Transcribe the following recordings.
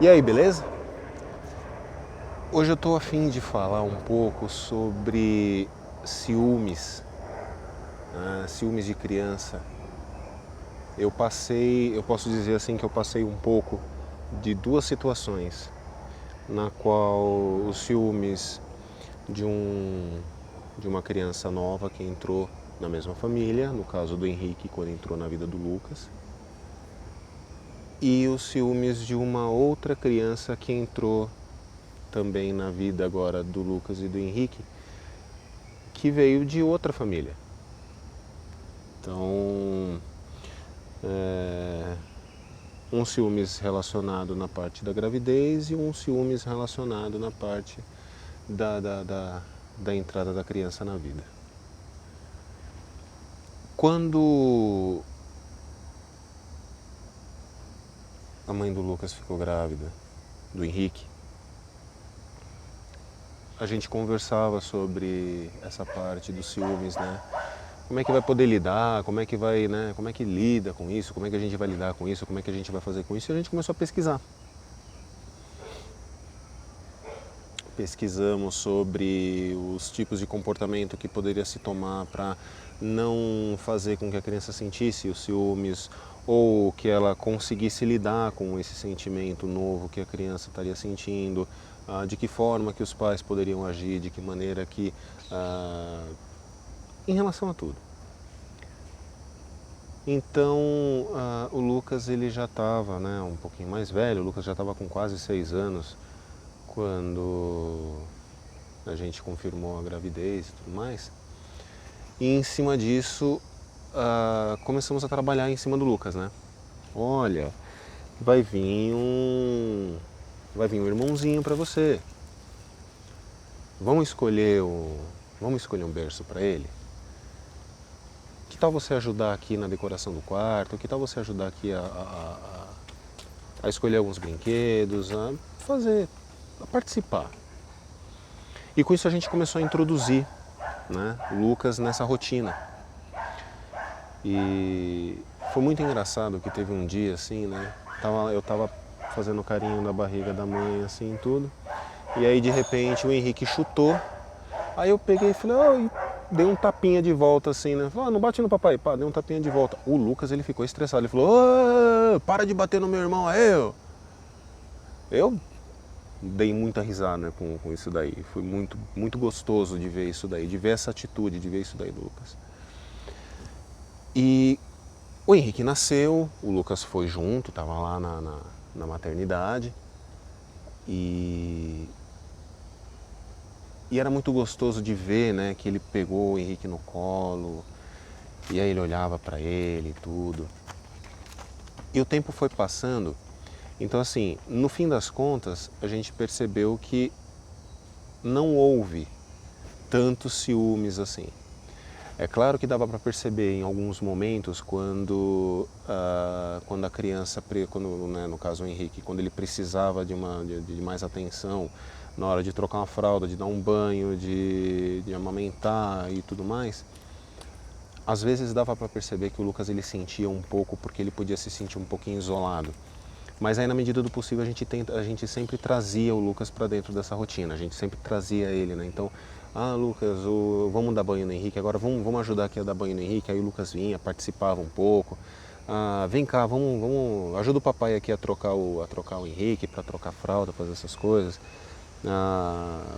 E aí, beleza? Hoje eu tô a fim de falar um pouco sobre ciúmes, né? Ciúmes de criança. Eu posso dizer assim que eu passei um pouco de duas situações, na qual os ciúmes de de uma criança nova que entrou na mesma família, no caso do Henrique quando entrou na vida do Lucas, e os ciúmes de uma outra criança que entrou também na vida agora do Lucas e do Henrique, que veio de outra família. Então, é, um ciúmes relacionado na parte da gravidez e um ciúmes relacionado na parte da entrada da criança na vida. Quando a mãe do Lucas ficou grávida, do Henrique, a gente conversava sobre essa parte dos ciúmes, né? Como é que vai poder lidar, como é que vai, né? Como é que lida com isso, como é que a gente vai lidar com isso, como é que a gente vai fazer com isso, e a gente começou a pesquisar. Pesquisamos sobre os tipos de comportamento que poderia se tomar para não fazer com que a criança sentisse os ciúmes ou que ela conseguisse lidar com esse sentimento novo que a criança estaria sentindo, de que forma que os pais poderiam agir, de que maneira que, em relação a tudo. Então, o Lucas ele já estava, né, um pouquinho mais velho, o Lucas já estava com quase 6 anos quando a gente confirmou a gravidez e tudo mais. E em cima disso, começamos a trabalhar em cima do Lucas, né? Olha, vai vir um, vai vir um irmãozinho para você. Vamos escolher vamos escolher um berço para ele. Que tal você ajudar aqui na decoração do quarto? Que tal você ajudar aqui a escolher alguns brinquedos, a participar? E com isso a gente começou a introduzir, né, o Lucas nessa rotina. E foi muito engraçado que teve um dia assim, né? Eu tava fazendo carinho na barriga da mãe, assim, tudo. E aí de repente o Henrique chutou. Aí eu peguei e falei, e dei um tapinha de volta assim, né? Falei, não bate no papai, pá, dei um tapinha de volta. O Lucas ele ficou estressado, ele falou, para de bater no meu irmão, aí eu dei muita risada, né, com isso daí. Foi muito gostoso de ver isso daí, de ver essa atitude, de ver isso daí do Lucas. E o Henrique nasceu, o Lucas foi junto, estava lá na maternidade. E era muito gostoso de ver, né, que ele pegou o Henrique no colo, e aí ele olhava para ele e tudo. E o tempo foi passando, então assim, no fim das contas, a gente percebeu que não houve tantos ciúmes assim. É claro que dava para perceber em alguns momentos quando a criança, né, no caso o Henrique, quando ele precisava de mais atenção na hora de trocar uma fralda, de dar um banho, de amamentar e tudo mais, às vezes dava para perceber que o Lucas ele sentia um pouco porque ele podia se sentir um pouquinho isolado. Mas aí na medida do possível a gente sempre trazia o Lucas para dentro dessa rotina, a gente sempre trazia ele, né? Então, Lucas, vamos dar banho no Henrique, agora vamos ajudar aqui a dar banho no Henrique. Aí o Lucas vinha, participava um pouco. Vem cá, ajuda o papai aqui a trocar o Henrique, para trocar fralda, fazer essas coisas.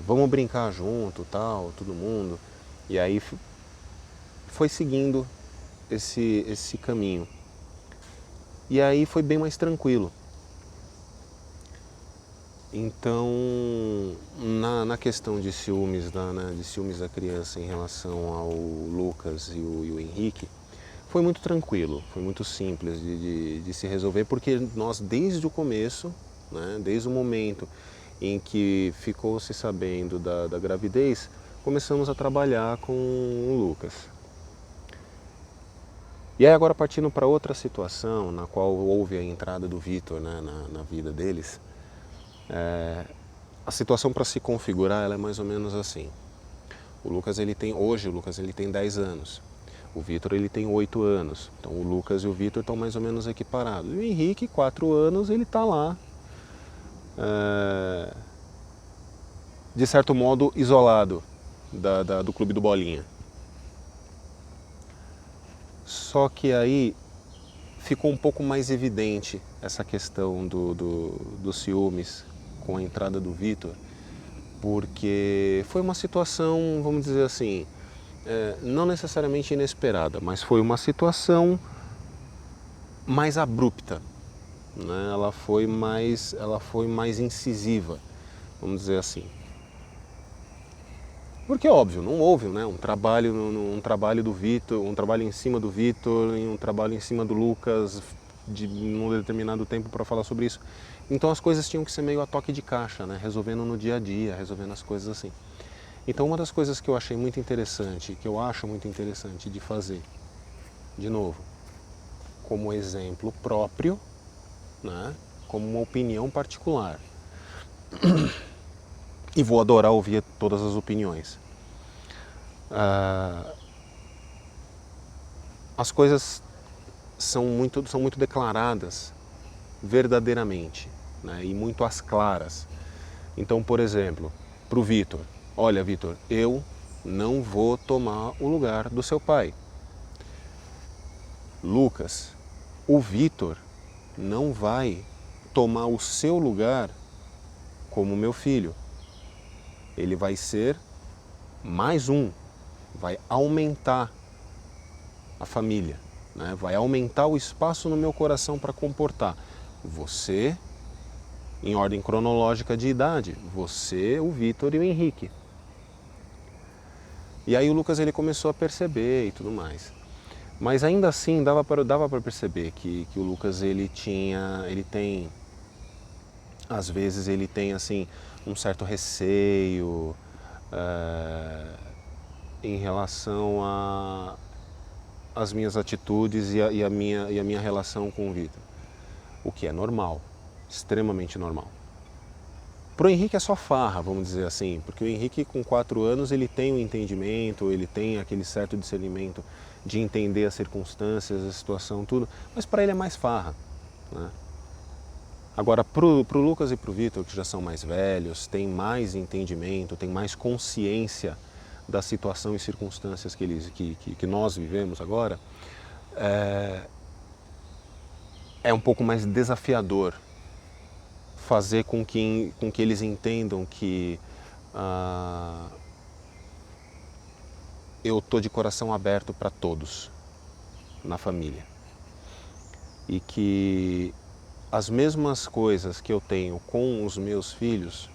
Vamos brincar junto, tal, todo mundo. E aí foi seguindo esse caminho. E aí foi bem mais tranquilo. Então, na questão de ciúmes, de ciúmes da criança em relação ao Lucas e o Henrique, foi muito tranquilo, foi muito simples de se resolver, porque nós desde o começo, né, desde o momento em que ficou se sabendo da gravidez, começamos a trabalhar com o Lucas. E aí agora partindo para outra situação, na qual houve a entrada do Vitor, né, na vida deles, a situação para se configurar ela é mais ou menos assim. Hoje o Lucas ele tem 10 anos. O Vitor ele tem 8 anos. Então o Lucas e o Vitor estão mais ou menos equiparados. E o Henrique, 4 anos, ele está lá de certo modo, isolado do Clube do Bolinha. Só que aí ficou um pouco mais evidente essa questão dos ciúmes com a entrada do Vitor, porque foi uma situação, vamos dizer assim, não necessariamente inesperada, mas foi uma situação mais abrupta, né? Ela foi mais incisiva, vamos dizer assim. Porque óbvio, não houve, né, um trabalho do Vitor, um trabalho em cima do Vitor e um trabalho em cima do Lucas num determinado tempo para falar sobre isso. Então as coisas tinham que ser meio a toque de caixa, né, resolvendo no dia a dia, resolvendo as coisas assim. Então uma das coisas que eu achei muito interessante, que eu acho muito interessante de fazer, de novo, como exemplo próprio, né, como uma opinião particular. E vou adorar ouvir todas as opiniões. As coisas são muito declaradas verdadeiramente, né, e muito às claras. Então, por exemplo, para o Vitor, olha, Vitor, eu não vou tomar o lugar do seu pai. Lucas, o Vitor não vai tomar o seu lugar como meu filho. Ele vai ser mais um, vai aumentar a família, né? Vai aumentar o espaço no meu coração para comportar você, em ordem cronológica de idade, você, o Vitor e o Henrique. E aí o Lucas ele começou a perceber e tudo mais. Mas ainda assim dava para perceber que o Lucas às vezes ele tem assim um certo receio em relação às minhas atitudes e a minha relação com o Vitor. O que é normal, extremamente normal. Pro Henrique é só farra, vamos dizer assim, porque o Henrique com 4 anos ele tem um entendimento, ele tem aquele certo discernimento de entender as circunstâncias, a situação, tudo, mas para ele é mais farra, né? Agora, pro Lucas e pro Vitor, que já são mais velhos, têm mais entendimento, têm mais consciência da situação e circunstâncias que nós vivemos agora, é um pouco mais desafiador fazer com que eles entendam que eu tô de coração aberto para todos na família. E que as mesmas coisas que eu tenho com os meus filhos,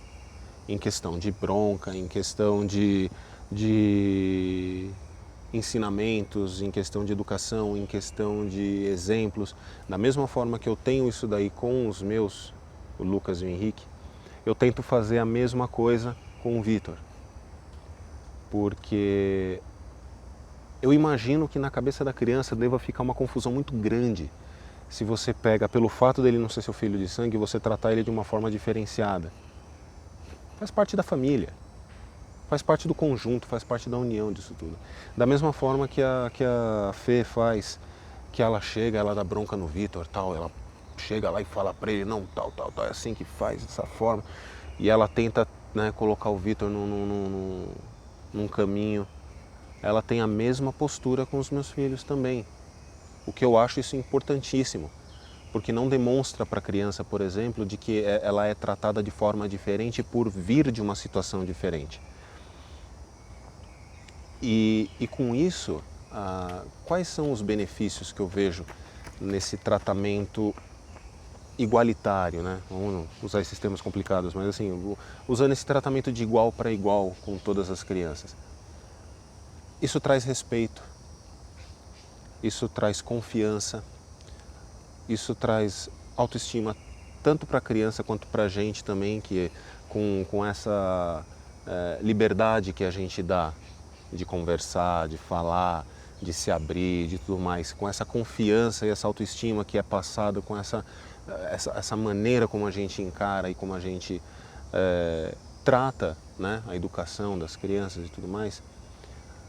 em questão de bronca, em questão de ensinamentos, em questão de educação, em questão de exemplos, da mesma forma que eu tenho isso daí com os meus, o Lucas e o Henrique, eu tento fazer a mesma coisa com o Vitor. Porque eu imagino que na cabeça da criança deva ficar uma confusão muito grande se você pega, pelo fato dele não ser seu filho de sangue, você tratar ele de uma forma diferenciada. Faz parte da família, faz parte do conjunto, faz parte da união disso tudo. Da mesma forma que a Fê faz, que ela chega, ela dá bronca no Vitor, tal, ela chega lá e fala pra ele, não, tal, é assim que faz, dessa forma. E ela tenta, né, colocar o Vitor num caminho. Ela tem a mesma postura com os meus filhos também. O que eu acho isso importantíssimo, porque não demonstra para a criança, por exemplo, de que ela é tratada de forma diferente por vir de uma situação diferente. E com isso, quais são os benefícios que eu vejo nesse tratamento igualitário, né? Vamos usar esses termos complicados, mas assim, usando esse tratamento de igual para igual com todas as crianças. Isso traz respeito, isso traz confiança, isso traz autoestima, tanto para a criança quanto para a gente também, que com essa liberdade que a gente dá de conversar, de falar, de se abrir, de tudo mais, com essa confiança e essa autoestima que é passada, com essa maneira como a gente encara e como a gente trata, né, a educação das crianças e tudo mais,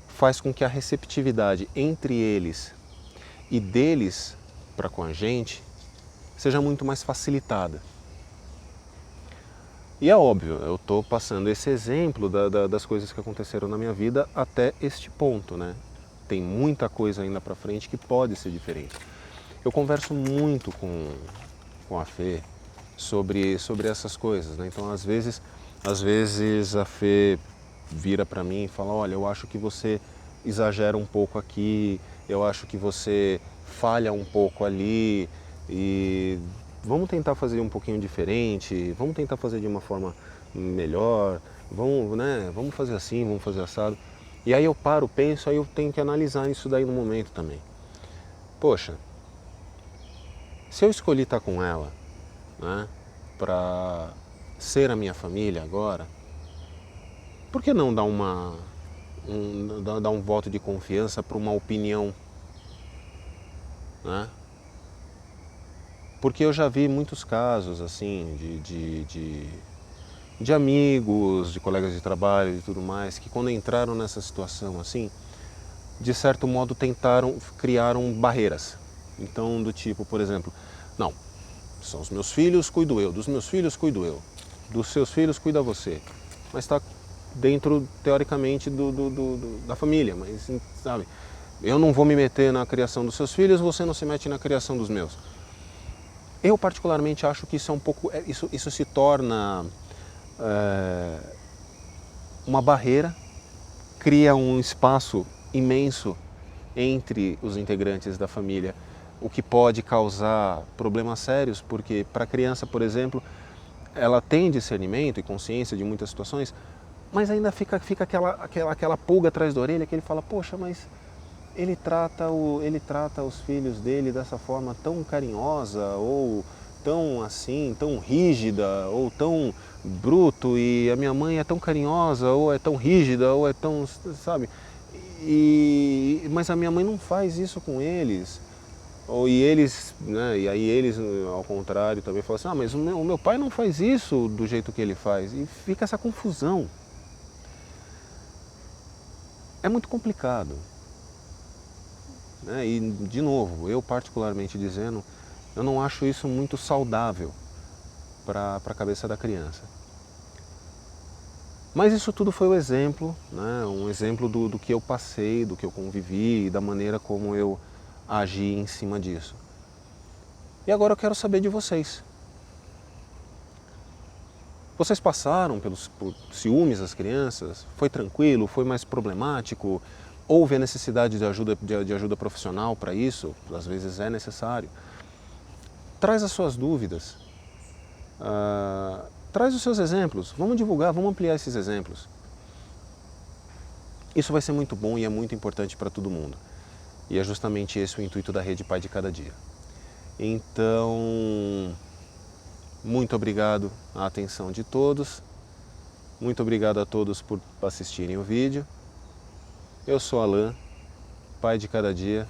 faz com que a receptividade entre eles e deles para com a gente seja muito mais facilitada. E é óbvio, eu estou passando esse exemplo das coisas que aconteceram na minha vida até este ponto, né? Tem muita coisa ainda para frente que pode ser diferente. Eu converso muito com a Fê sobre essas coisas, né? Então, às vezes a Fê vira para mim e fala, olha, eu acho que você exagera um pouco aqui, eu acho que você falha um pouco ali, e vamos tentar fazer um pouquinho diferente, vamos tentar fazer de uma forma melhor, vamos, né, vamos fazer assim, vamos fazer assado. E aí eu paro, penso, aí eu tenho que analisar isso daí no momento também. Poxa, se eu escolhi estar com ela, né, para ser a minha família agora, por que não dar dar um voto de confiança para uma opinião, né? Porque eu já vi muitos casos assim de amigos, de colegas de trabalho e tudo mais, que quando entraram nessa situação assim, de certo modo criaram barreiras. Então, do tipo, por exemplo, não, são os meus filhos, cuido eu, dos meus filhos, cuido eu, dos seus filhos, cuida você. Mas está dentro, teoricamente, da família, mas, sabe, eu não vou me meter na criação dos seus filhos, você não se mete na criação dos meus. Eu particularmente acho que isso é um pouco, isso se torna uma barreira, cria um espaço imenso entre os integrantes da família, o que pode causar problemas sérios, porque para a criança, por exemplo, ela tem discernimento e consciência de muitas situações, mas ainda fica aquela pulga atrás da orelha que ele fala, poxa, mas ele trata os filhos dele dessa forma tão carinhosa, ou tão assim, tão rígida, ou tão bruto, e a minha mãe é tão carinhosa, ou é tão rígida, ou é tão, sabe? Mas a minha mãe não faz isso com eles. E eles, né, e aí eles, ao contrário, também falam assim, mas o meu pai não faz isso do jeito que ele faz. E fica essa confusão. É muito complicado. Né? E, de novo, eu particularmente dizendo, eu não acho isso muito saudável para a cabeça da criança. Mas isso tudo foi o exemplo, né? Um exemplo do que eu passei, do que eu convivi e da maneira como eu agi em cima disso. E agora eu quero saber de vocês. Vocês passaram por ciúmes das crianças? Foi tranquilo? Foi mais problemático? Houve a necessidade de ajuda profissional para isso? Às vezes é necessário. Traz as suas dúvidas. Traz os seus exemplos. Vamos divulgar, vamos ampliar esses exemplos. Isso vai ser muito bom e é muito importante para todo mundo. E é justamente esse o intuito da Rede Pai de Cada Dia. Então, muito obrigado à atenção de todos. Muito obrigado a todos por assistirem o vídeo. Eu sou Alan, Pai de Cada Dia.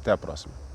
Até a próxima.